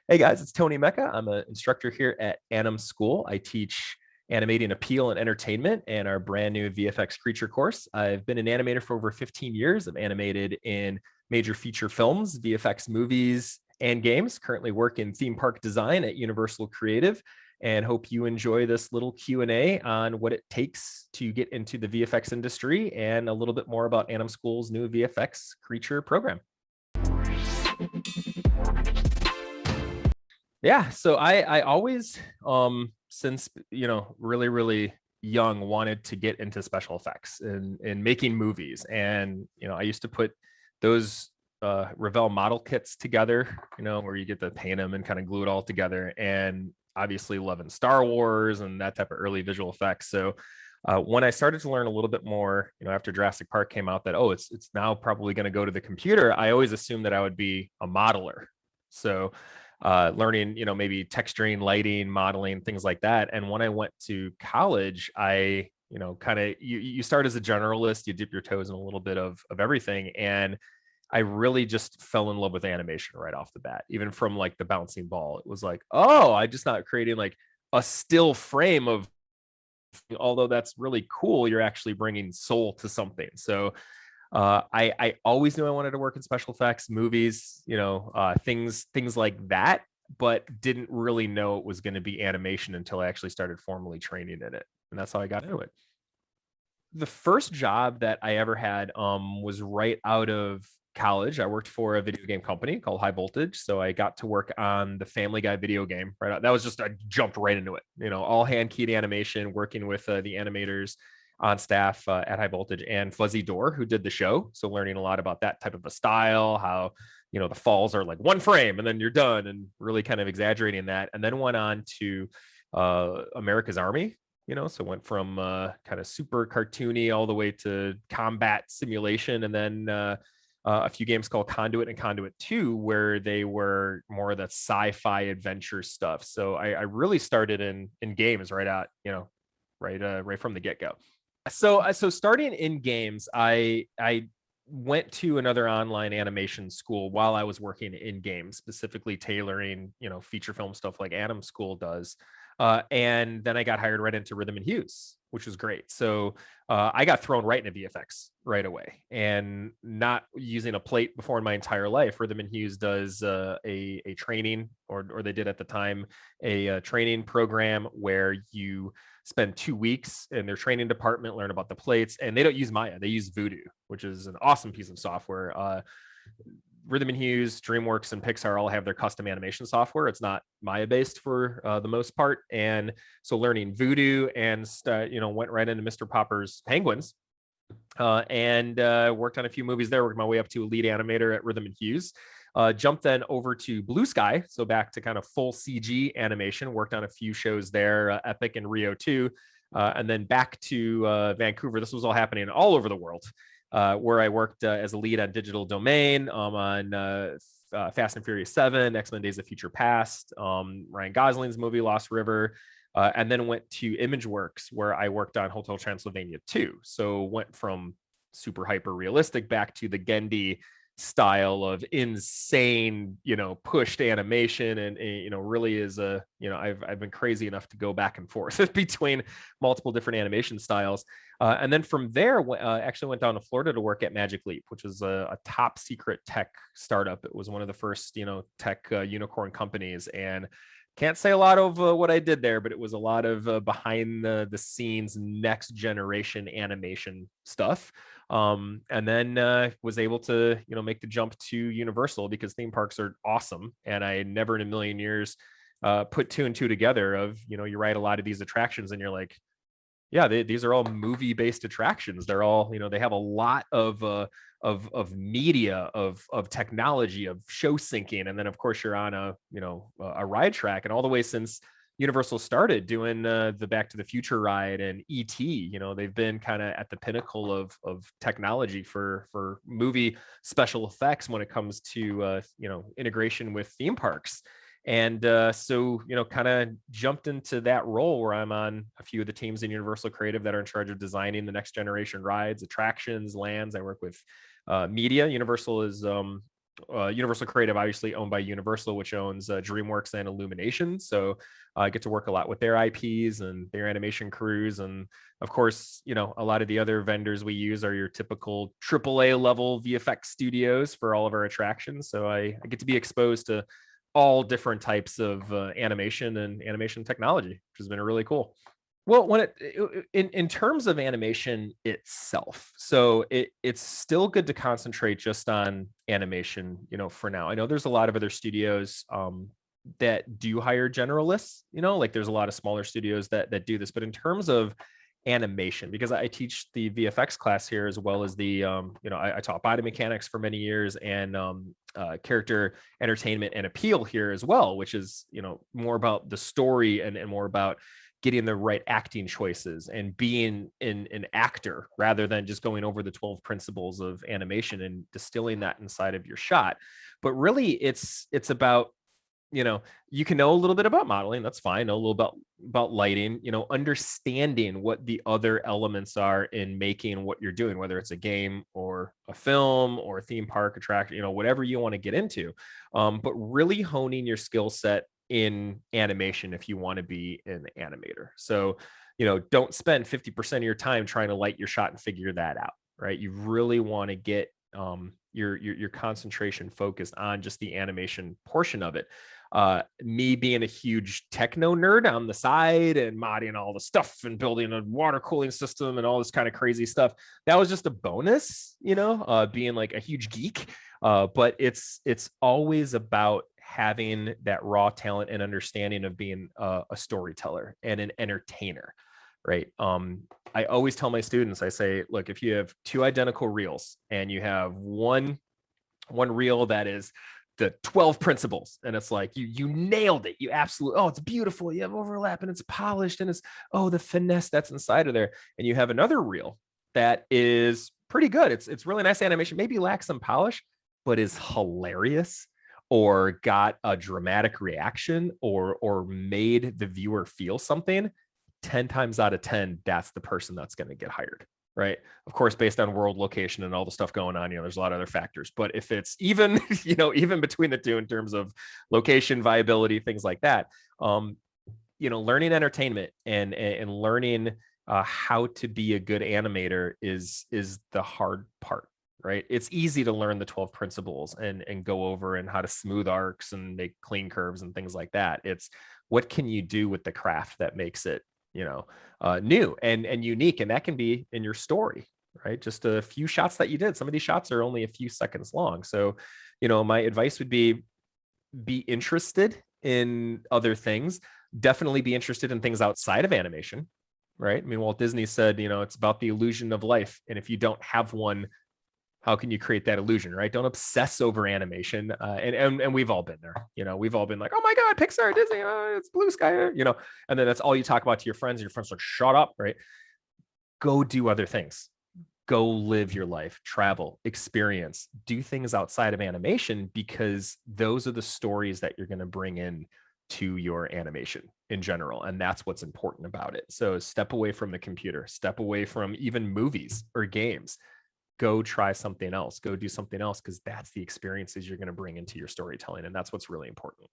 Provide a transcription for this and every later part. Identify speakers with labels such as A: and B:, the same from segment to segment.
A: Hey guys, it's Tony Mecca. I'm an instructor here at AnimSchool. I teach animating appeal and entertainment and our brand new VFX creature course. I've been an animator for over 15 years. I've animated in major feature films, VFX movies, and games. Currently work in theme park design at Universal Creative, and hope you enjoy this little Q&A on what it takes to get into the VFX industry and a little bit more about AnimSchool's new VFX creature program. Yeah, so I always since really young wanted to get into special effects and making movies. And I used to put those Revell model kits together, where you get to paint them and kind of glue it all together, and obviously loving Star Wars and that type of early visual effects. So when I started to learn a little bit more, after Jurassic Park came out, that it's now probably going to go to the computer, I always assumed that I would be a modeler. So learning, maybe texturing, lighting, modeling, things like that. And when I went to college, I, kind of, you start as a generalist, you dip your toes in a little bit of everything. And I really just fell in love with animation right off the bat, even from like the bouncing ball. It was like, oh, I just not creating like a still frame of, although that's really cool, you're actually bringing soul to something. So I always knew I wanted to work in special effects, movies, things like that, but didn't really know it was going to be animation until I actually started formally training in it. And that's how I got into it. The first job that I ever had was right out of college. I worked for a video game company called High Voltage. So I got to work on the Family Guy video game. Right out. That was just, I jumped right into it, all hand keyed animation, working with the animators on staff at High Voltage, and Fuzzy Door, who did the show. So learning a lot about that type of a style, how, the falls are like one frame and then you're done, and really kind of exaggerating that. And then went on to America's Army, so went from kind of super cartoony all the way to combat simulation. And then a few games called Conduit and Conduit 2, where they were more of the sci-fi adventure stuff. So I really started in games right out, right from the get-go. So starting in games, I went to another online animation school while I was working in games, specifically tailoring, feature film stuff like AnimSchool does. And then I got hired right into Rhythm and Hues, which was great. So I got thrown right into VFX right away, and not using a plate before in my entire life. Rhythm and Hues does a training, or they did at the time, a training program where you spend 2 weeks in their training department, learn about the plates, and they don't use Maya, they use Voodoo, which is an awesome piece of software. Rhythm and Hues, DreamWorks, and Pixar all have their custom animation software. It's not Maya based for the most part. And so learning Voodoo, and went right into Mr. Popper's Penguins, and worked on a few movies there. Worked my way up to a lead animator at Rhythm and Hues. Jumped then over to Blue Sky, so back to kind of full CG animation. Worked on a few shows there, Epic and Rio 2, and then back to Vancouver. This was all happening all over the world, where I worked as a lead on Digital Domain, on Fast and Furious 7, X-Men Days of Future Past, Ryan Gosling's movie Lost River, and then went to ImageWorks, where I worked on Hotel Transylvania 2. So went from super hyper realistic back to the Gendy style of insane, pushed animation, and really is I've been crazy enough to go back and forth between multiple different animation styles. And then from there, actually went down to Florida to work at Magic Leap, which was a top secret tech startup. It was one of the first, tech unicorn companies, and can't say a lot of what I did there, but it was a lot of behind the scenes, next generation animation stuff. And then was able to, make the jump to Universal, because theme parks are awesome. And I never in a million years put two and two together of, you write a lot of these attractions and you're like, yeah, these are all movie-based attractions. They're all, they have a lot of media, of technology, of show syncing, and then of course you're on a ride track. And all the way since Universal started doing the Back to the Future ride and ET, they've been kind of at the pinnacle of technology for movie special effects when it comes to integration with theme parks. And so, kind of jumped into that role where I'm on a few of the teams in Universal Creative that are in charge of designing the next generation rides, attractions, lands. I work with media. Universal is Universal Creative, obviously owned by Universal, which owns DreamWorks and Illumination. So I get to work a lot with their IPs and their animation crews. And of course, a lot of the other vendors we use are your typical AAA level VFX studios for all of our attractions. So I get to be exposed to all different types of animation and animation technology, which has been really cool. Well, in terms of animation itself, so it's still good to concentrate just on animation, for now. I know there's a lot of other studios that do hire generalists, like there's a lot of smaller studios that do this. But in terms of animation, because I teach the VFX class here as well as the I taught body mechanics for many years and character entertainment and appeal here as well, which is more about the story and more about getting the right acting choices and being an actor rather than just going over the 12 principles of animation and distilling that inside of your shot. But really it's about, you can know a little bit about modeling, that's fine, know a little about lighting, understanding what the other elements are in making what you're doing, whether it's a game or a film or a theme park attraction, whatever you want to get into. But really honing your skill set in animation if you want to be an animator. So, don't spend 50% of your time trying to light your shot and figure that out, right? You really want to get your concentration focused on just the animation portion of it. Me being a huge techno nerd on the side and modding all the stuff and building a water cooling system and all this kind of crazy stuff, that was just a bonus, being like a huge geek. But it's always about having that raw talent and understanding of being a storyteller and an entertainer, right? I always tell my students, I say, look, if you have two identical reels and you have one reel that is the 12 principles and it's like you nailed it, you absolutely, it's beautiful, you have overlap and it's polished and it's the finesse that's inside of there, and you have another reel that is pretty good, it's really nice animation, maybe lacks some polish but is hilarious or got a dramatic reaction or made the viewer feel something, 10 times out of 10 that's the person that's going to get hired, right? Of course, based on world location and all the stuff going on, there's a lot of other factors. But if it's even, even between the two in terms of location, viability, things like that, learning entertainment and learning how to be a good animator is the hard part, right? It's easy to learn the 12 principles and go over and how to smooth arcs and make clean curves and things like that. It's what can you do with the craft that makes it new and unique, and that can be in your story, right? Just a few shots that you did. Some of these shots are only a few seconds long. So, my advice would be interested in other things. Definitely be interested in things outside of animation, right? I mean, Walt Disney said, it's about the illusion of life. And if you don't have one, how can you create that illusion, right? Don't obsess over animation. And we've all been there. We've all been like, oh my God, Pixar, Disney, it's blue sky, and then that's all you talk about to your friends. And your friends are like, shut up, right? Go do other things. Go live your life, travel, experience, do things outside of animation, because those are the stories that you're going to bring in to your animation in general. And that's what's important about it. So step away from the computer, step away from even movies or games. Go try something else, go do something else, because that's the experiences you're going to bring into your storytelling. And that's what's really important.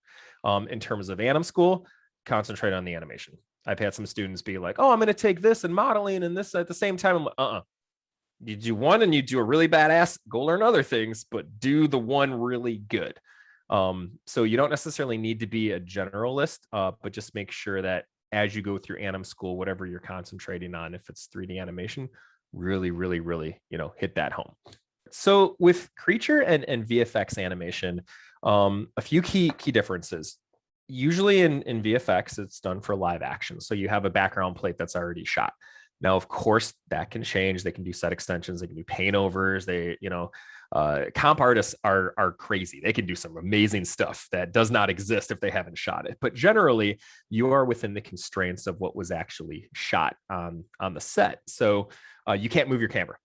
A: In terms of AnimSchool, concentrate on the animation. I've had some students be like, I'm going to take this and modeling and this at the same time. I'm like, you do one and you do a really badass, go learn other things, but do the one really good. So you don't necessarily need to be a generalist, but just make sure that as you go through AnimSchool, whatever you're concentrating on, if it's 3D animation, really, really, really, hit that home. So with creature and VFX animation, a few key differences. Usually in VFX, it's done for live action. So you have a background plate that's already shot. Now, of course, that can change. They can do set extensions. They can do paint overs. Comp artists are crazy. They can do some amazing stuff that does not exist if they haven't shot it. But generally, you are within the constraints of what was actually shot on the set. So you can't move your camera.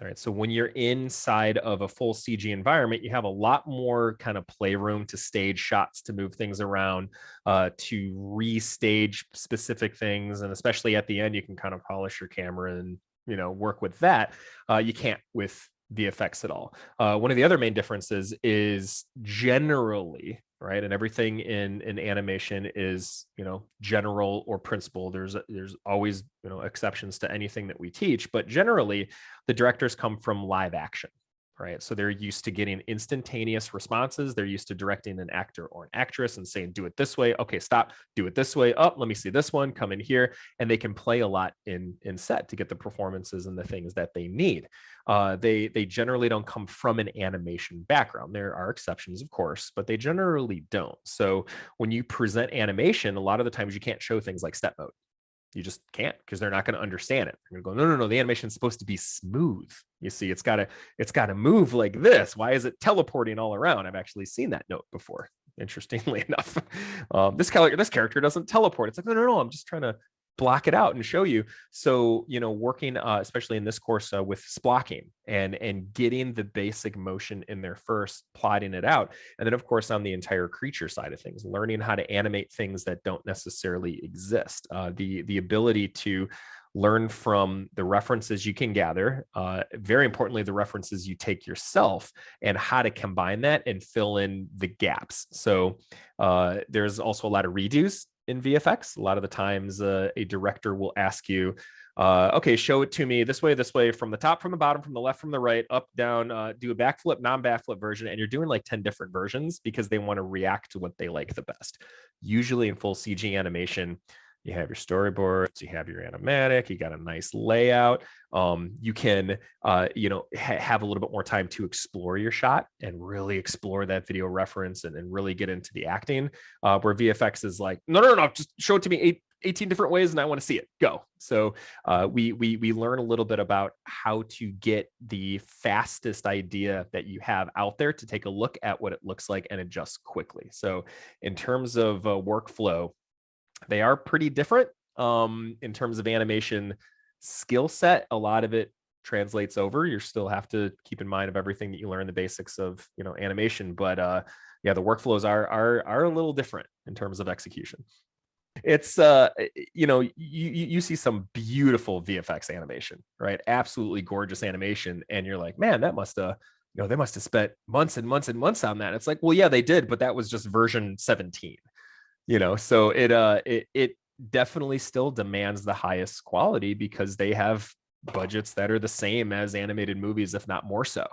A: All right. So when you're inside of a full CG environment, you have a lot more kind of playroom to stage shots, to move things around, to restage specific things. And especially at the end, you can kind of polish your camera and, work with that. You can't with VFX at all. One of the other main differences is generally, right, and everything in animation is, you know, general or principle. There's always, you know, exceptions to anything that we teach, but generally the directors come from live action, right? So they're used to getting instantaneous responses. They're used to directing an actor or an actress and saying, do it this way. Okay, stop, do it this way. Oh, let me see this one, come in here. And they can play a lot in set to get the performances and the things that they need. They generally don't come from an animation background. There are exceptions, of course, but they generally don't. So when you present animation, a lot of the times you can't show things like step mode. You just can't, because they're not going to understand it. They're going to go, no, the animation is supposed to be smooth. You see, it's got to move like this. Why is it teleporting all around? I've actually seen that note before, interestingly enough. This character doesn't teleport. It's like, no, I'm just trying to block it out and show you. So, you know, working especially in this course with splocking and getting the basic motion in there first, plotting it out, and then of course on the entire creature side of things, learning how to animate things that don't necessarily exist, the ability to learn from the references you can gather, very importantly the references you take yourself, and how to combine that and fill in the gaps. So there's also a lot of redos in VFX. A lot of the times a director will ask you, okay, show it to me this way, from the top, from the bottom, from the left, from the right, up, down, do a backflip, non-backflip version. And you're doing like 10 different versions because they want to react to what they like the best. Usually in full CG animation, you have your storyboards, you have your animatic, you got a nice layout. You can, have a little bit more time to explore your shot and really explore that video reference and really get into the acting. Where VFX is like, no, just show it to me 18 different ways and I want to see it, go. So we learn a little bit about how to get the fastest idea that you have out there to take a look at what it looks like and adjust quickly. So in terms of workflow, they are pretty different. In terms of animation skill set, a lot of it translates over. You still have to keep in mind of everything that you learn, the basics of, you know, animation, but yeah, the workflows are a little different in terms of execution. It's you see some beautiful VFX animation, right? Absolutely gorgeous animation, and you're like, man, that must have, you know, they must have spent months and months and months on that. It's like, well, yeah, they did, but that was just version 17. You know, so it definitely still demands the highest quality because they have budgets that are the same as animated movies, if not more so.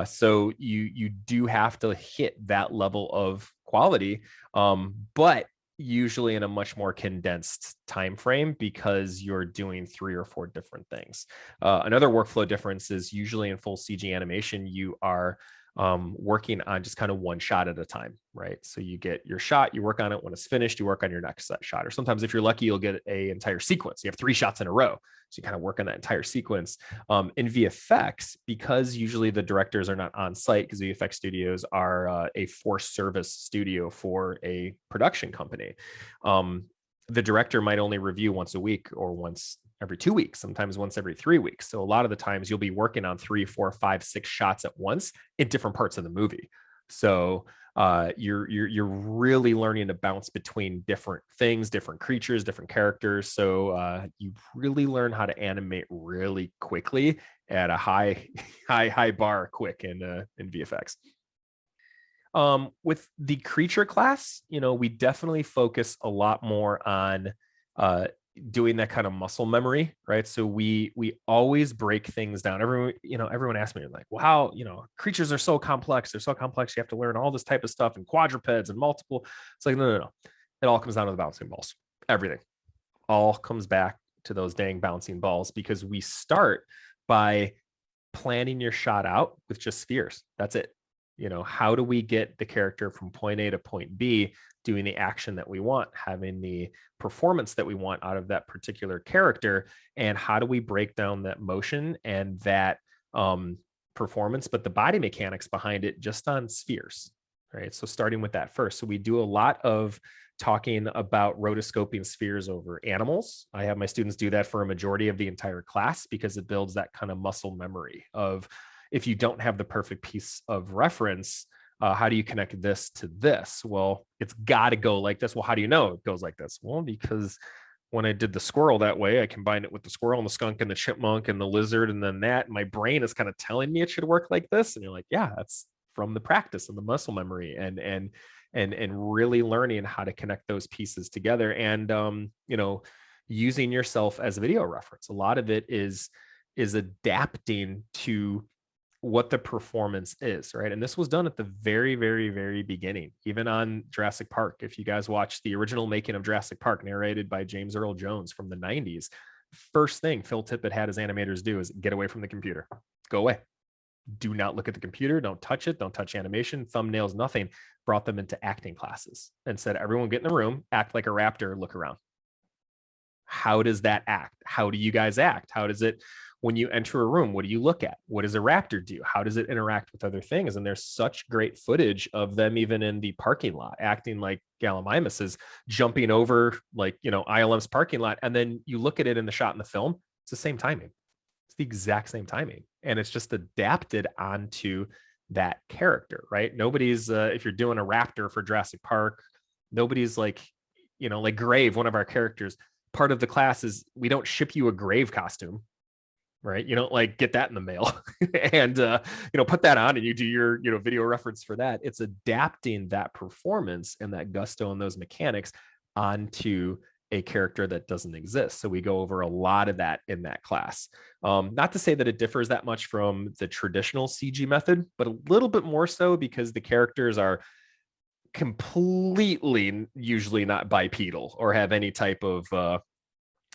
A: So you do have to hit that level of quality, but usually in a much more condensed time frame because you're doing 3 or 4 different things. Another workflow difference is usually in full CG animation, you are working on just kind of one shot at a time, right? So you get your shot, you work on it. When it's finished, you work on your next shot. Or sometimes if you're lucky, you'll get an entire sequence. You have 3 shots in a row. So you kind of work on that entire sequence. In VFX, because usually the directors are not on site, because VFX studios are a forced service studio for a production company, the director might only review once a week or once every 2 weeks, sometimes once every 3 weeks. So a lot of the times you'll be working on 3, 4, 5, 6 shots at once in different parts of the movie. So you're really learning to bounce between different things, different creatures, different characters. So you really learn how to animate really quickly at a high bar quick in VFX. With the creature class, you know, we definitely focus a lot more on doing that kind of muscle memory, right? So we always break things down. Everyone asks me like, wow, you know, creatures are so complex. They're so complex. You have to learn all this type of stuff and quadrupeds and multiple. It's like, no. It all comes down to the bouncing balls. Everything all comes back to those dang bouncing balls, because we start by planning your shot out with just spheres. That's it. You know, how do we get the character from point A to point B, doing the action that we want, having the performance that we want out of that particular character, and how do we break down that motion and that performance, but the body mechanics behind it just on spheres, right? So starting with that first. So we do a lot of talking about rotoscoping spheres over animals. I have my students do that for a majority of the entire class because it builds that kind of muscle memory of, if you don't have the perfect piece of reference, how do you connect this to this? Well, it's got to go like this. Well, how do you know it goes like this? Well, because when I did the squirrel that way, I combined it with the squirrel and the skunk and the chipmunk and the lizard, and then that, and my brain is kind of telling me it should work like this. And you're like, yeah, that's from the practice and the muscle memory and really learning how to connect those pieces together. And using yourself as a video reference. A lot of it is adapting to what the performance is, right? And this was done at the very, very, very beginning, even on Jurassic Park. If you guys watch the original making of Jurassic Park, narrated by James Earl Jones from the 90s, first thing Phil Tippett had his animators do is get away from the computer. Go away. Do not look at the computer. Don't touch it. Don't touch animation, thumbnails, nothing. Brought them into acting classes and said, everyone get in the room, act like a raptor, look around. How does that act? How do you guys act? How does it, when you enter a room, what do you look at? What does a raptor do? How does it interact with other things? And there's such great footage of them even in the parking lot, acting like Gallimimus is jumping over like, ILM's parking lot. And then you look at it in the shot in the film, it's the same timing. It's the exact same timing. And it's just adapted onto that character, right? Nobody's, if you're doing a raptor for Jurassic Park, nobody's like, like Grave, one of our characters, part of the class is we don't ship you a Grave costume, right? You don't like get that in the mail and put that on and you do your video reference for that. It's adapting that performance and that gusto and those mechanics onto a character that doesn't exist. So we go over a lot of that in that class. Not to say that it differs that much from the traditional CG method, but a little bit more so because the characters are completely usually not bipedal or have any type of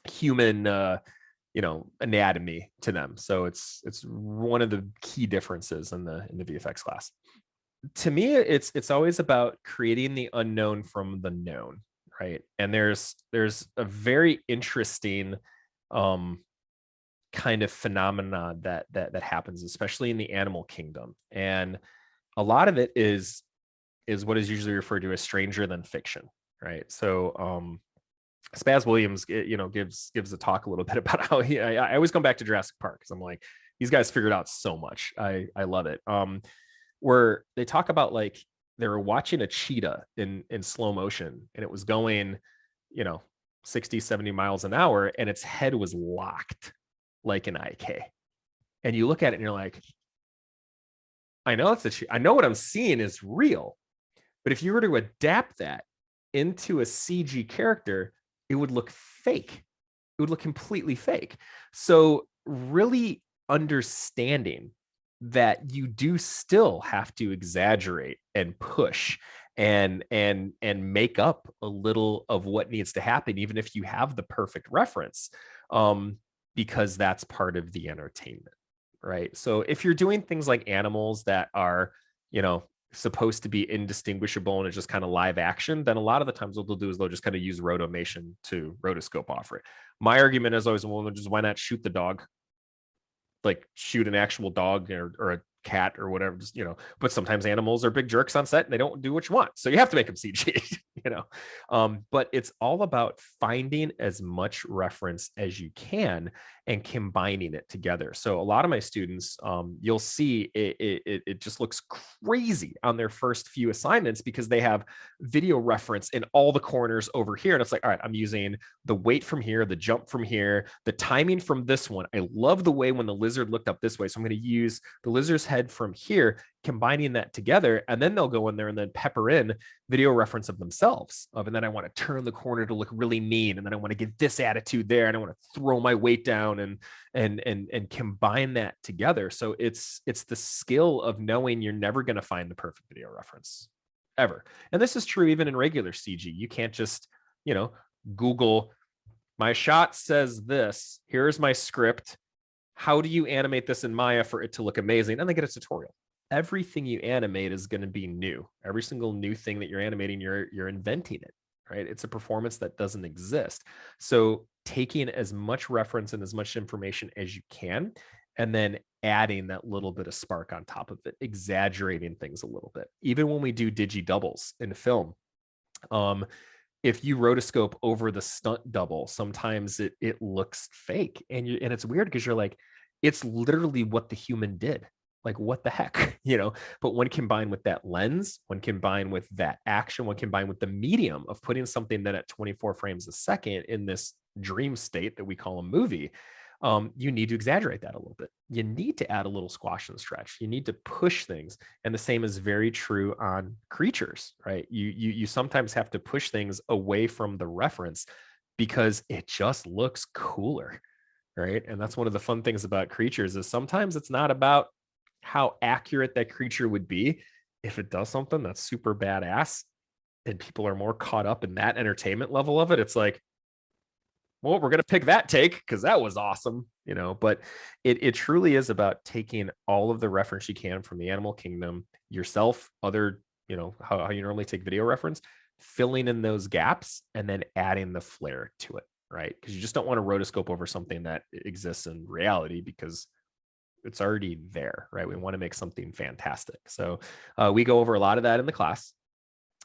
A: human anatomy to them. So it's one of the key differences in the VFX class. To me, it's always about creating the unknown from the known, right? And there's a very interesting kind of phenomena that happens, especially in the animal kingdom. And a lot of it is what is usually referred to as stranger than fiction, right? So Spaz Williams, gives a talk a little bit about how I always come back to Jurassic Park because I'm like, these guys figured out so much. I love it. Where they talk about like they were watching a cheetah in slow motion and it was going, 60, 70 miles an hour and its head was locked like an IK. And you look at it and you're like, I know it's a cheetah. I know what I'm seeing is real. But if you were to adapt that into a CG character, it would look fake. It would look completely fake. So really understanding that you do still have to exaggerate and push and make up a little of what needs to happen, even if you have the perfect reference, because that's part of the entertainment, right? So if you're doing things like animals that are, supposed to be indistinguishable and it's just kind of live action, then a lot of the times what they'll do is they'll just kind of use rotomation to rotoscope offer it. My argument is always, well, just why not shoot the dog? Like shoot an actual dog or a cat or whatever, just, but sometimes animals are big jerks on set and they don't do what you want. So you have to make them CG, but it's all about finding as much reference as you can and combining it together. So a lot of my students, you'll see it just looks crazy on their first few assignments because they have video reference in all the corners over here. And it's like, all right, I'm using the weight from here, the jump from here, the timing from this one. I love the way when the lizard looked up this way. So I'm going to use the lizard's head from here, combining that together. And then they'll go in there and then pepper in video reference of themselves. And then I want to turn the corner to look really mean. And then I want to get this attitude there. And I want to throw my weight down and combine that together. So it's the skill of knowing you're never going to find the perfect video reference ever. And this is true even in regular CG. You can't just, Google, my shot says this, here's my script. How do you animate this in Maya for it to look amazing? And they get a tutorial. Everything you animate is going to be new. Every single new thing that you're animating, you're inventing it, right? It's a performance that doesn't exist. So taking as much reference and as much information as you can, and then adding that little bit of spark on top of it, exaggerating things a little bit. Even when we do digi doubles in film, if you rotoscope over the stunt double, sometimes it looks fake, and it's weird because you're like, it's literally what the human did. Like, what the heck, But when combined with that lens, when combined with that action, when combined with the medium of putting something that at 24 frames a second in this dream state that we call a movie, you need to exaggerate that a little bit. You need to add a little squash and stretch. You need to push things. And the same is very true on creatures, right? You sometimes have to push things away from the reference because it just looks cooler, right? And that's one of the fun things about creatures is sometimes it's not about how accurate that creature would be. If it does something that's super badass and people are more caught up in that entertainment level of it, it's like, well, we're going to pick that take because that was awesome, you know. But it truly is about taking all of the reference you can from the animal kingdom, yourself, other, you know, how you normally take video reference, filling in those gaps and then adding the flair to it, right? Because you just don't want to rotoscope over something that exists in reality because it's already there, right? We want to make something fantastic. So we go over a lot of that in the class.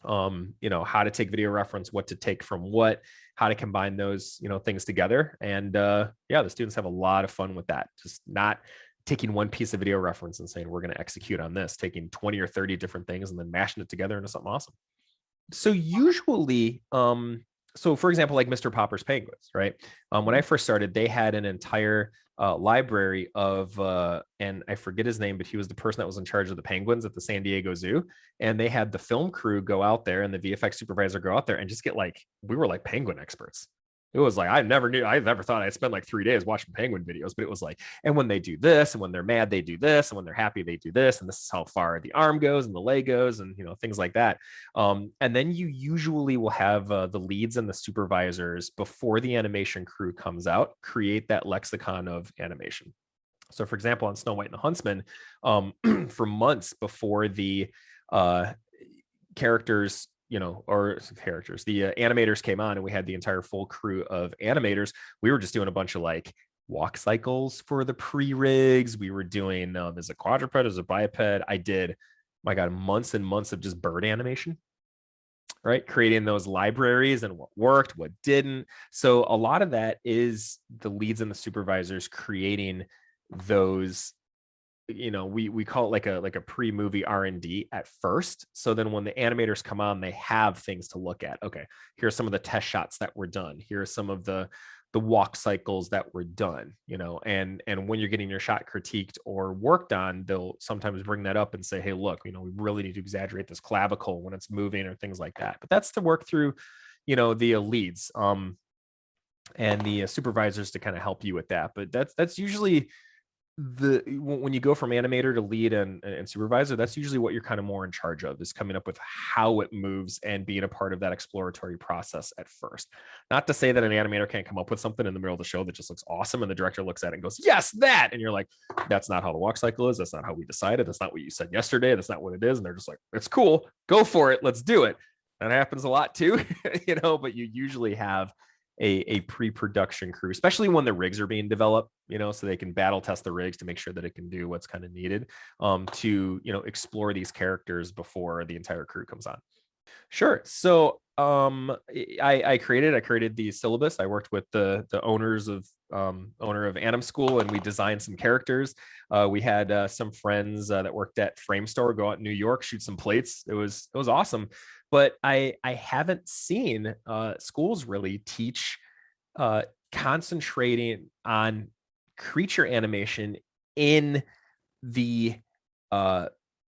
A: You know, how to take video reference, what to take from what, how to combine those, you know, things together. And yeah, the students have a lot of fun with that. Just not taking one piece of video reference and saying, we're going to execute on this, taking 20 or 30 different things and then mashing it together into something awesome. So usually, so for example, like Mr. Popper's Penguins, right? When I first started, they had an entire library of, and I forget his name, but he was the person that was in charge of the penguins at the San Diego Zoo. And they had the film crew go out there and the VFX supervisor go out there and just get like, we were like penguin experts. It was like, I never thought I'd spend like 3 days watching penguin videos, but it was like, and when they do this, and when they're mad, they do this, and when they're happy, they do this, and this is how far the arm goes and the leg goes, and, you know, things like that. And then you usually will have the leads and the supervisors before the animation crew comes out, create that lexicon of animation. So for example, on Snow White and the Huntsman, for months before the characters, you know, or characters, the animators came on and we had the entire full crew of animators. We were just doing a bunch of like walk cycles for the pre-rigs. We were doing, as a quadruped, as a biped. I did, my God, months and months of just bird animation, right? Creating those libraries and what worked, what didn't. So a lot of that is the leads and the supervisors creating those, you know, we call it like a pre-movie R&D at first. So then when the animators come on, they have things to look at. Okay, here's some of the test shots that were done. Here are some of the walk cycles that were done, you know, and when you're getting your shot critiqued or worked on, they'll sometimes bring that up and say, hey, look, you know, we really need to exaggerate this clavicle when it's moving or things like that. But that's to work through, you know, the leads and the supervisors to kind of help you with that. But that's usually when you go from animator to lead and supervisor, that's usually what you're kind of more in charge of, is coming up with how it moves and being a part of that exploratory process at first. Not to say that an animator can't come up with something in the middle of the show that just looks awesome and the director looks at it and goes, yes, that, and you're like, that's not how the walk cycle is, that's not how we decided, that's not what you said yesterday, that's not what it is. And they're just like, it's cool, go for it, let's do it. That happens a lot too. You know, but you usually have a pre-production crew, especially when the rigs are being developed, you know, so they can battle test the rigs to make sure that it can do what's kind of needed to, you know, explore these characters before the entire crew comes on. Sure. So I created the syllabus. I worked with the owners of owner of AnimSchool, and we designed some characters. We had some friends that worked at Frame Store go out in New York, shoot some plates. It was awesome. But I haven't seen schools really teach concentrating on creature animation in the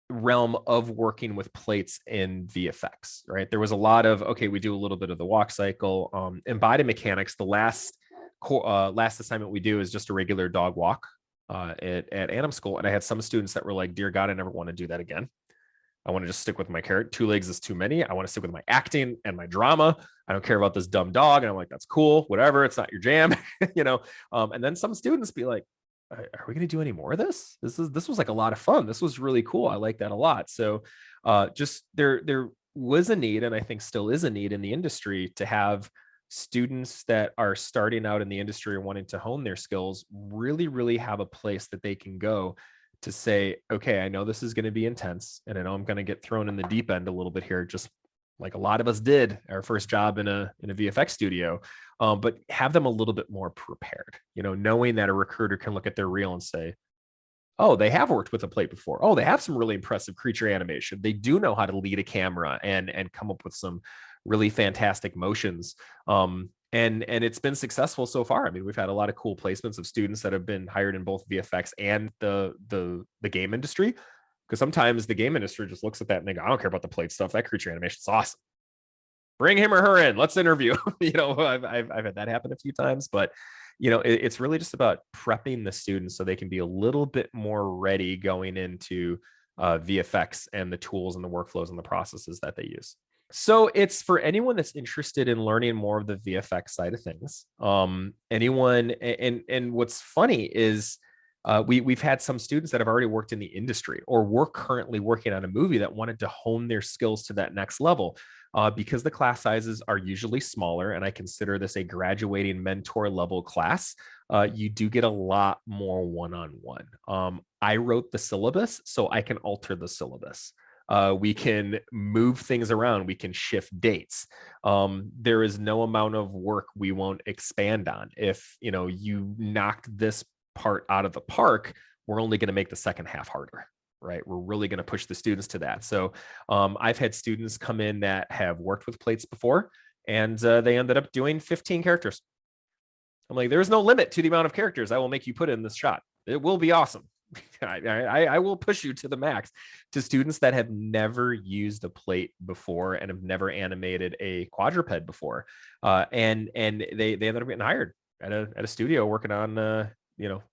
A: realm of working with plates in VFX, right? There was a lot of, okay, we do a little bit of the walk cycle, and body mechanics. The last assignment we do is just a regular dog walk at AnimSchool. And I had some students that were like, dear God, I never want to do that again. I want to just stick with my character. 2 legs is too many. I want to stick with my acting and my drama. I don't care about this dumb dog. And I'm like, that's cool, whatever. It's not your jam, you know? And then some students be like, are we going to do any more of this? This was like a lot of fun. This was really cool. I like that a lot. So just there was a need, and I think still is a need in the industry, to have students that are starting out in the industry or wanting to hone their skills really have a place that they can go to say, okay, I know this is going to be intense, and I know I'm going to get thrown in the deep end a little bit here, just like a lot of us did our first job in a VFX studio, but have them a little bit more prepared, you know, knowing that a recruiter can look at their reel and say, oh, they have worked with a plate before. Oh, they have some really impressive creature animation. They do know how to lead a camera and come up with some really fantastic motions. and it's been successful so far. I mean, we've had a lot of cool placements of students that have been hired in both VFX and the game industry. Because sometimes the game industry just looks at that and they go, I don't care about the plate stuff. That creature animation is awesome. Bring him or her in. Let's interview. I've had that happen a few times, but it's really just about prepping the students so they can be a little bit more ready going into VFX and the tools and the workflows and the processes that they use. So it's for anyone that's interested in learning more of the VFX side of things. Anyone, and what's funny is we've had some students that have already worked in the industry or were currently working on a movie that wanted to hone their skills to that next level. Because the class sizes are usually smaller, and I consider this a graduating mentor level class, you do get a lot more one-on-one. I wrote the syllabus, so I can alter the syllabus. We can move things around. We can shift dates. There is no amount of work we won't expand on. If you knocked this part out of the park, we're only going to make the second half harder. Right? We're really going to push the students to that. So I've had students come in that have worked with plates before, and they ended up doing 15 characters. I'm like, there's no limit to the amount of characters I will make you put in this shot. It will be awesome. I will push you to the max. To students that have never used a plate before and have never animated a quadruped before, and they ended up getting hired at a studio working on a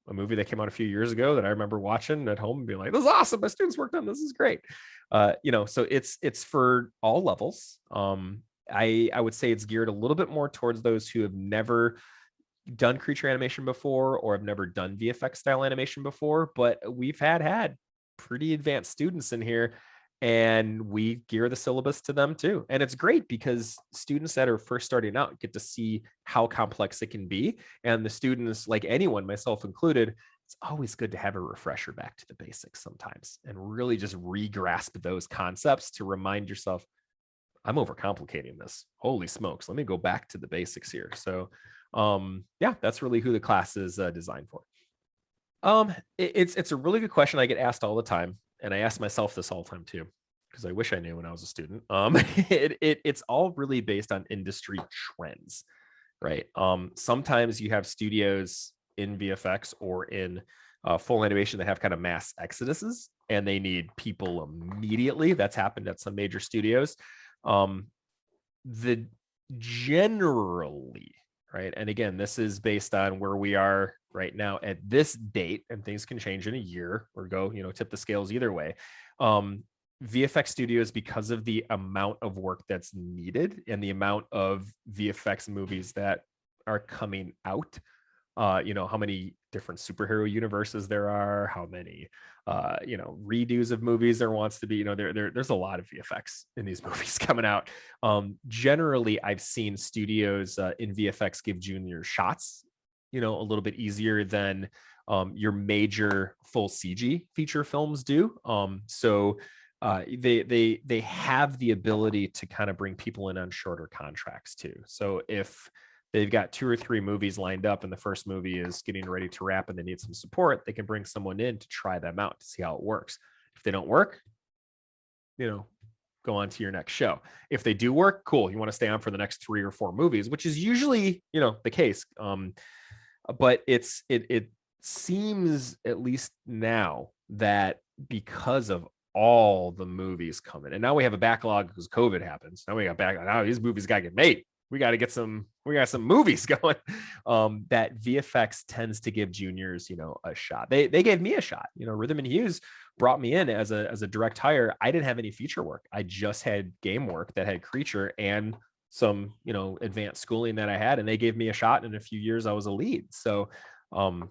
A: movie that came out a few years ago that I remember watching at home and being like, this is awesome. My students worked on this. This is great. So it's for all levels. I would say it's geared a little bit more towards those who have never done creature animation before or have never done VFX style animation before, but we've had pretty advanced students in here, and we gear the syllabus to them too. And it's great because students that are first starting out get to see how complex it can be. And the students, like anyone, myself included, it's always good to have a refresher back to the basics sometimes and really just re-grasp those concepts to remind yourself, I'm overcomplicating this. Holy smokes. Let me go back to the basics here. So yeah, that's really who the class is designed for. It's a really good question I get asked all the time. And I ask myself this all the time too, because I wish I knew when I was a student. It's all really based on industry trends, right? Sometimes you have studios in VFX or in full animation that have kind of mass exoduses, and they need people immediately. That's happened at some major studios. The generally, right? And again, this is based on where we are right now at this date, and things can change in a year or go, tip the scales either way. VFX studios, because of the amount of work that's needed and the amount of VFX movies that are coming out, how many different superhero universes there are, how many redos of movies there wants to be, there's a lot of VFX in these movies coming out. Generally, I've seen studios in VFX give junior shots a little bit easier than your major full CG feature films do. So they have the ability to kind of bring people in on shorter contracts too. So if they've got 2 or 3 movies lined up and the first movie is getting ready to wrap and they need some support, they can bring someone in to try them out to see how it works. If they don't work, go on to your next show. If they do work, cool. You want to stay on for the next 3 or 4 movies, which is usually, the case. But it seems, at least now, that because of all the movies coming, and now we have a backlog because COVID happens. Now we got backlog. Now these movies got to get made. We got some movies going. That VFX tends to give juniors, a shot. They gave me a shot. Rhythm and Hughes brought me in as a direct hire. I didn't have any feature work. I just had game work that had creature and some, advanced schooling that I had, and they gave me a shot. And in a few years, I was a lead. So, I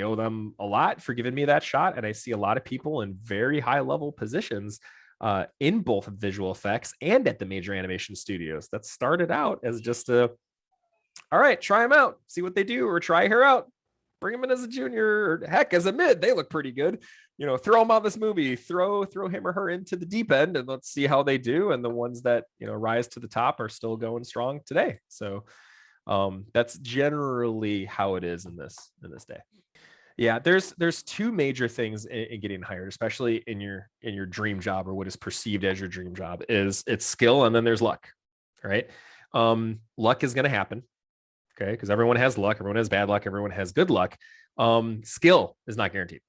A: owe them a lot for giving me that shot. And I see a lot of people in very high level positions in both visual effects and at the major animation studios that started out as just all right, try them out, see what they do, or try her out, bring them in as a junior, or heck, as a mid, they look pretty good. Throw them on this movie, throw him or her into the deep end, and let's see how they do. And the ones that rise to the top are still going strong today. So that's generally how it is in this day. Yeah, there's 2 major things in getting hired, especially in your dream job, or what is perceived as your dream job. It's skill, and then there's luck, right? Luck is going to happen. Okay. Because everyone has luck, everyone has bad luck, everyone has good luck. Skill is not guaranteed.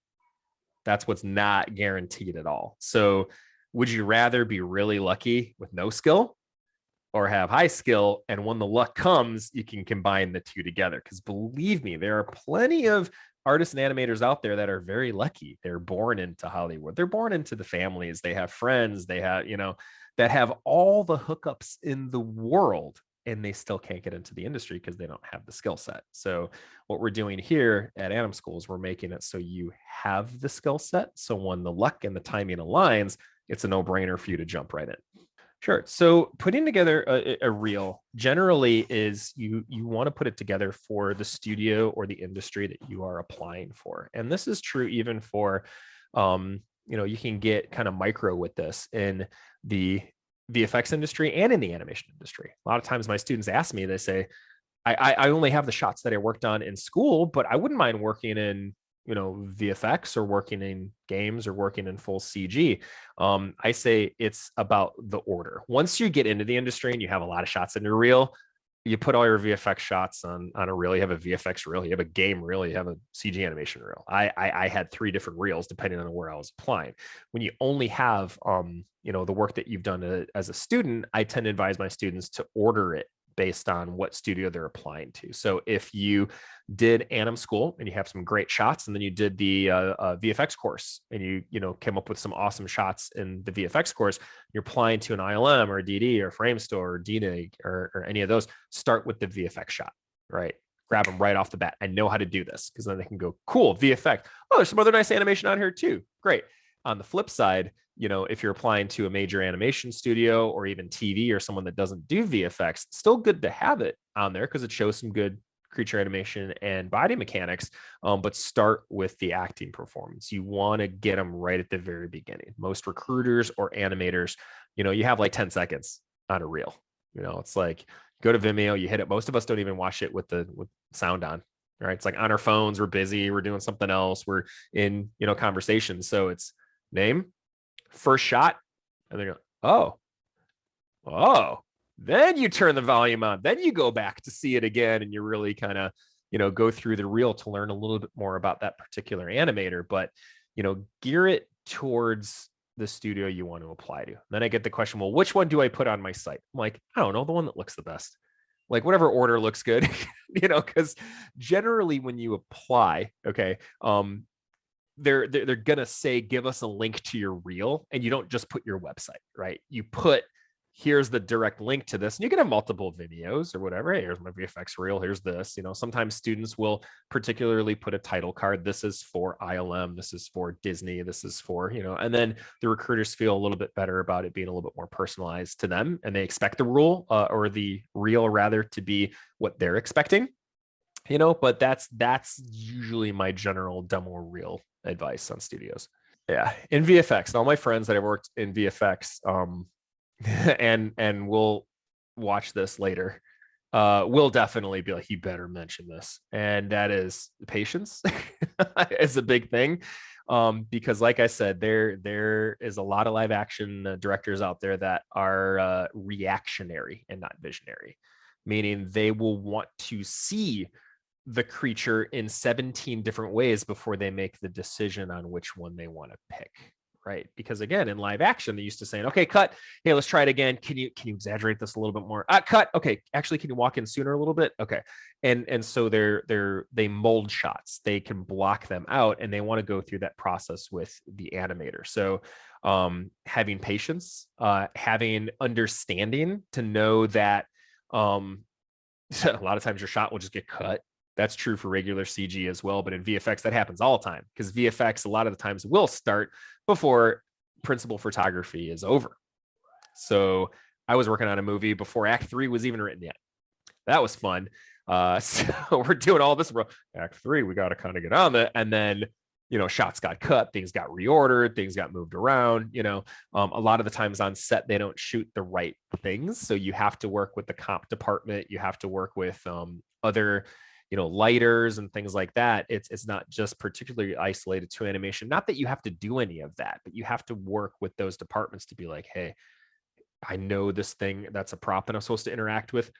A: That's what's not guaranteed at all. So would you rather be really lucky with no skill or have high skill? And when the luck comes, you can combine the two together. Because believe me, there are plenty of artists and animators out there that are very lucky. They're born into Hollywood. They're born into the families. They have friends. They have, that have all the hookups in the world, and they still can't get into the industry because they don't have the skill set. So what we're doing here at AnimSchool is we're making it so you have the skill set. So when the luck and the timing aligns, it's a no-brainer for you to jump right in. Sure. So putting together a reel generally is you want to put it together for the studio or the industry that you are applying for. And this is true even for, you can get kind of micro with this in the VFX industry and in the animation industry. A lot of times my students ask me, they say, I only have the shots that I worked on in school, but I wouldn't mind working in VFX or working in games or working in full CG. I say it's about the order. Once you get into the industry and you have a lot of shots in your reel, you put all your VFX shots on a reel. You have a VFX reel, you have a game reel, you have a CG animation reel. I had 3 different reels depending on where I was applying. When you only have the work that you've done as a student, I tend to advise my students to order it based on what studio they're applying to. So if you did AnimSchool and you have some great shots, and then you did the VFX course and you came up with some awesome shots in the VFX course, you're applying to an ILM or a DD or Framestore or DNIG or any of those, start with the VFX shot, right? Grab them right off the bat. I know how to do this, because then they can go, cool, VFX. Oh, there's some other nice animation on here too. Great. On the flip side, if you're applying to a major animation studio or even TV or someone that doesn't do VFX, still good to have it on there because it shows some good creature animation and body mechanics, but start with the acting performance. You want to get them right at the very beginning. Most recruiters or animators, you have like 10 seconds on a reel. It's like, go to Vimeo, you hit it. Most of us don't even watch it with sound on. Right? It's like on our phones, we're busy, we're doing something else, we're in conversation. So it's name, first shot, and then you're, oh, then you turn the volume on, then you go back to see it again, and you really kind of go through the reel to learn a little bit more about that particular animator. But gear it towards the studio you want to apply to. Then I get the question, well, which one do I put on my site? I'm like, I don't know, the one that looks the best. Like whatever order looks good, because generally when you apply, okay, they're gonna say, give us a link to your reel, and you don't just put your website, right? You put, here's the direct link to this, and you can have multiple videos or whatever. Hey, here's my VFX reel, here's this. Sometimes students will particularly put a title card. This is for ILM, this is for Disney, this is for, and then the recruiters feel a little bit better about it being a little bit more personalized to them, and they expect the rule or the reel rather to be what they're expecting. But that's usually my general demo reel advice on studios. Yeah, in VFX, and all my friends that have worked in VFX, and we'll watch this later, will definitely be like, you better mention this, and that is patience. Is a big thing, because like I said, there is a lot of live action directors out there that are reactionary and not visionary, meaning they will want to see the creature in 17 different ways before they make the decision on which one they want to pick, right? Because again, in live action, they used to saying, okay, cut. Hey, let's try it again. Can you exaggerate this a little bit more? Cut. Okay, actually, can you walk in sooner a little bit? Okay, and so they mold shots. They can block them out, and they want to go through that process with the animator. So having patience, having understanding to know that a lot of times your shot will just get cut. That's true for regular CG as well, but in VFX, that happens all the time, because VFX a lot of the times will start before principal photography is over. So I was working on a movie before Act 3 was even written yet. That was fun. So we're doing all this. Act 3, we got to kind of get on that. And then, shots got cut, things got reordered, things got moved around. A lot of the times on set, they don't shoot the right things. So you have to work with the comp department. You have to work with other lighters and things like that. It's not just particularly isolated to animation. Not that you have to do any of that, but you have to work with those departments to be like, hey, I know this thing that's a prop that I'm supposed to interact with.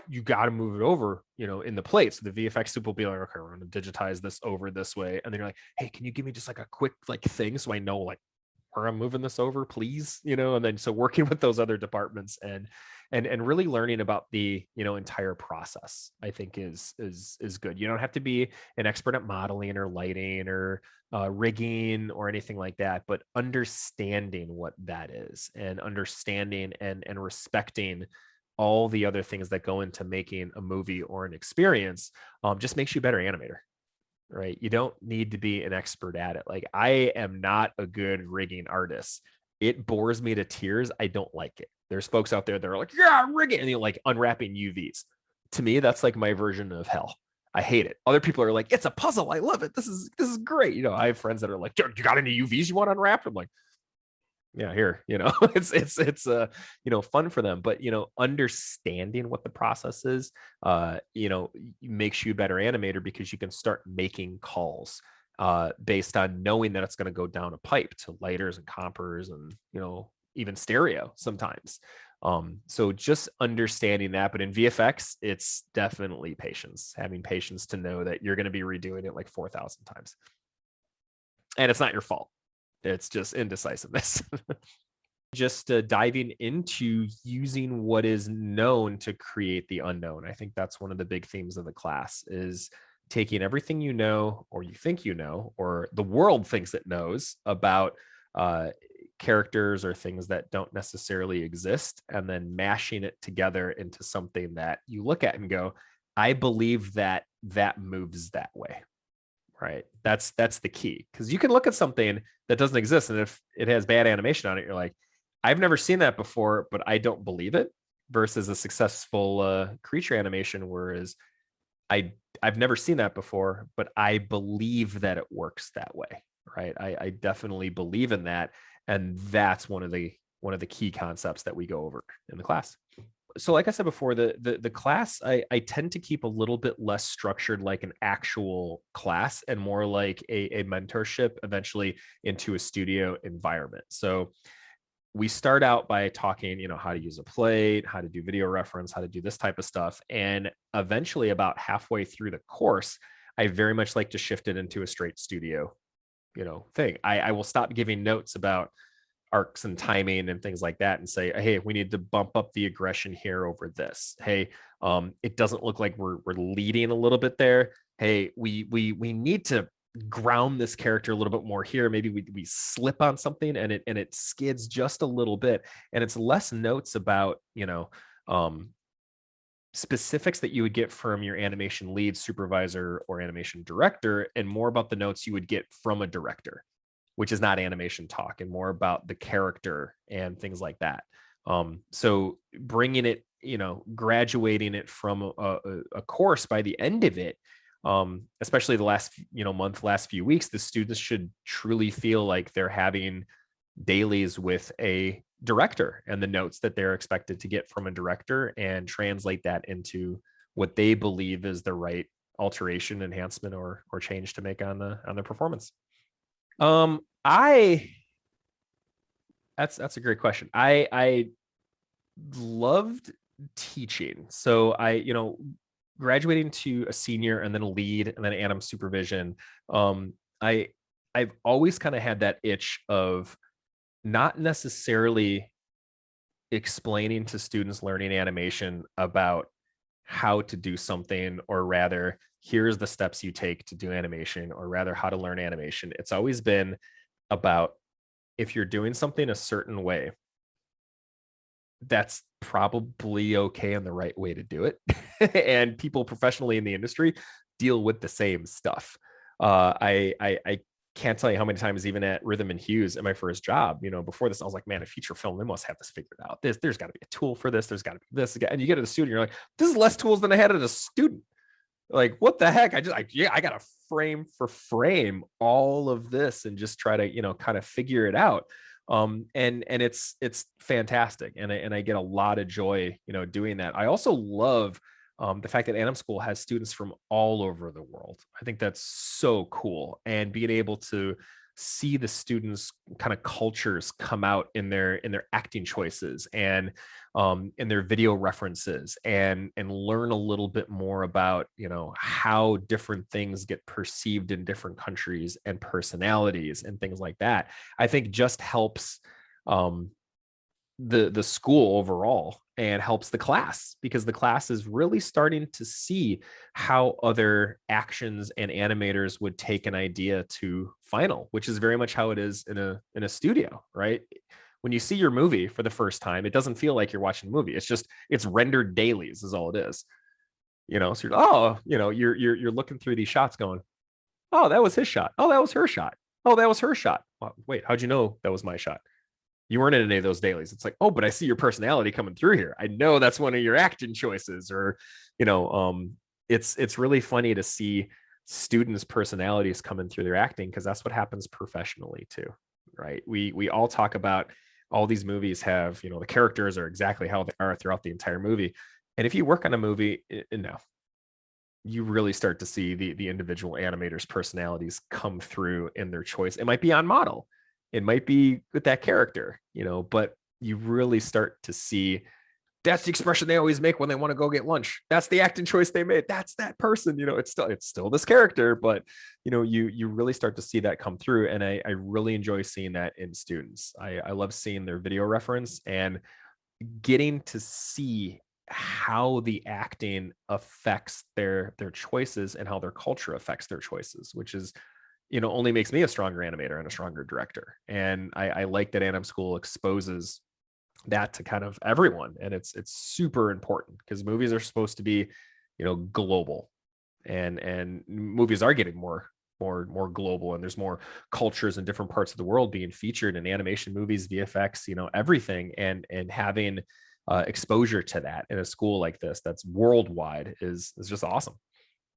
A: You got to move it over, in the plate. So the VFX soup will be like, okay, we're going to digitize this over this way. And then you're like, hey, can you give me just like a quick like thing so I know like where I'm moving this over, please? And then so working with those other departments and really learning about the entire process, I think is good. You don't have to be an expert at modeling or lighting or rigging or anything like that, but understanding what that is and understanding and respecting all the other things that go into making a movie or an experience just makes you a better animator, right? You don't need to be an expert at it. Like, I am not a good rigging artist. It bores me to tears. I don't like it. There's folks out there that are like, yeah, rigging, and like unwrapping UVs. To me, that's like my version of hell. I hate it. Other people are like, it's a puzzle. I love it. This is great. I have friends that are like, you got any UVs you want unwrapped? I'm like, yeah, here, it's fun for them, but understanding what the process is makes you a better animator, because you can start making calls based on knowing that it's going to go down a pipe to lighters and compers and even stereo sometimes. So just understanding that. But in VFX, it's definitely patience, having patience to know that you're going to be redoing it like 4,000 times, and it's not your fault. It's just indecisiveness. Just diving into using what is known to create the unknown. I think that's one of the big themes of the class, is taking everything you know, or you think you know, or the world thinks it knows about characters or things that don't necessarily exist, and then mashing it together into something that you look at and go, I believe that moves that way. Right. That's the key, because you can look at something that doesn't exist, and if it has bad animation on it, you're like, I've never seen that before, but I don't believe it. Versus a successful creature animation, whereas I've never seen that before, but I believe that it works that way. Right. I definitely believe in that, and that's one of the key concepts that we go over in the class. So like I said before, the class, I tend to keep a little bit less structured like an actual class, and more like a mentorship eventually into a studio environment. So we start out by talking, how to use a plate, how to do video reference, how to do this type of stuff. And eventually, about halfway through the course, I very much like to shift it into a straight studio, thing. I will stop giving notes about arcs and timing and things like that, and say, hey, we need to bump up the aggression here over this. Hey, it doesn't look like we're leading a little bit there. Hey, we need to ground this character a little bit more here. Maybe we slip on something and it skids just a little bit, and it's less notes about specifics that you would get from your animation lead, supervisor, or animation director, and more about the notes you would get from a director, which is not animation talk, and more about the character and things like that. So bringing it, graduating it from a course by the end of it, especially the last, last few weeks, the students should truly feel like they're having dailies with a director, and the notes that they're expected to get from a director, and translate that into what they believe is the right alteration, enhancement, or change to make on the performance. I that's a great question. I loved teaching. So I, graduating to a senior and then a lead and then anim supervision. I've always kind of had that itch of not necessarily explaining to students learning animation about how to do something, or rather, here's the steps you take to do animation, or rather how to learn animation. It's always been about, if you're doing something a certain way, that's probably okay and the right way to do it. And people professionally in the industry deal with the same stuff. I can't tell you how many times, even at Rhythm and Hues at my first job, before this, I was like, man, a feature film, they must have this figured out. There's got to be a tool for this. There's got to be this. And you get to the student, you're like, this is less tools than I had as a student. Like, what the heck? I got to frame for frame all of this and just try to, kind of figure it out. And it's fantastic. And I get a lot of joy, doing that. I also love the fact that AnimSchool has students from all over the world. I think that's so cool. And being able to see the students kind of cultures come out in their acting choices and in their video references, and learn a little bit more about, you know, how different things get perceived in different countries and personalities and things like that, I think just helps um, the school overall, and helps the class, because the class is really starting to see how other actions and animators would take an idea to final, which is very much how it is in a studio, right? When you see your movie for the first time, it doesn't feel like you're watching a movie. It's just, it's rendered dailies is all it is. You know, so you're, oh, you know, you're looking through these shots going, oh, that was his shot. Oh, that was her shot. Oh, that was her shot. Well, wait, how'd you know that was my shot? You weren't in any of those dailies. It's like, oh, but I see your personality coming through here. I know that's one of your action choices. Or, you know, it's really funny to see students' personalities coming through their acting, because that's what happens professionally too, right? We all talk about all these movies have, you know, the characters are exactly how they are throughout the entire movie. And if you work on a movie, no, you really start to see the individual animators' personalities come through in their choice. It might be on model, it might be with that character, you know, but you really start to see that's the expression they always make when they want to go get lunch. That's the acting choice they made. That's that person. You know, it's still this character, but you know, you really start to see that come through. And I really enjoy seeing that in students. I love seeing their video reference and getting to see how the acting affects their choices and how their culture affects their choices, which is, you know, only makes me a stronger animator and a stronger director. And I like that AnimSchool exposes that to kind of everyone, and it's super important, because movies are supposed to be, you know, global, and movies are getting more global, and there's more cultures in different parts of the world being featured in animation, movies, VFX, you know, everything. And having exposure to that in a school like this that's worldwide is just awesome.